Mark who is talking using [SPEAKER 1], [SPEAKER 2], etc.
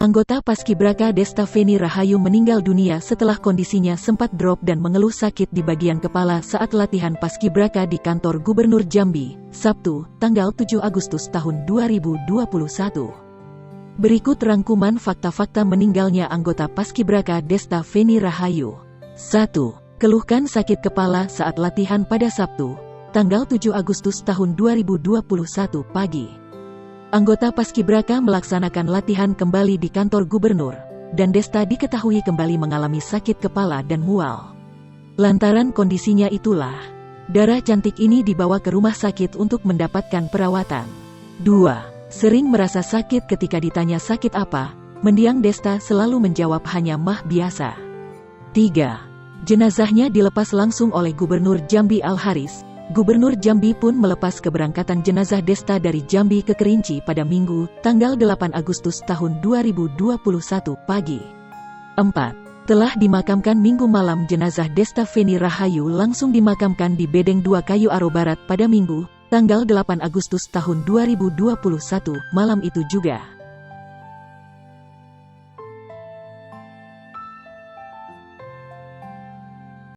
[SPEAKER 1] Anggota Paskibraka Desta Feni Rahayu meninggal dunia setelah kondisinya sempat drop dan mengeluh sakit di bagian kepala saat latihan Paskibraka di kantor Gubernur Jambi, Sabtu, tanggal 7 Agustus tahun 2021. Berikut rangkuman fakta-fakta meninggalnya anggota Paskibraka Desta Feni Rahayu. 1. Keluhkan sakit kepala saat latihan pada Sabtu, tanggal 7 Agustus tahun 2021 pagi. Anggota Paskibraka melaksanakan latihan kembali di kantor gubernur, dan Desta diketahui kembali mengalami sakit kepala dan mual. Lantaran kondisinya itulah, Dara cantik ini dibawa ke rumah sakit untuk mendapatkan perawatan. 2. Sering merasa sakit ketika ditanya sakit apa, mendiang Desta selalu menjawab hanya mah biasa. 3. Jenazahnya dilepas langsung oleh Gubernur Jambi Al-Haris. Gubernur Jambi pun melepas keberangkatan jenazah Desta dari Jambi ke Kerinci pada Minggu, tanggal 8 Agustus tahun 2021 pagi. 4. Telah dimakamkan Minggu malam jenazah Desta Feni Rahayu langsung dimakamkan di Bedeng 2 Kayu Aro Barat pada Minggu, tanggal 8 Agustus tahun 2021 malam itu juga.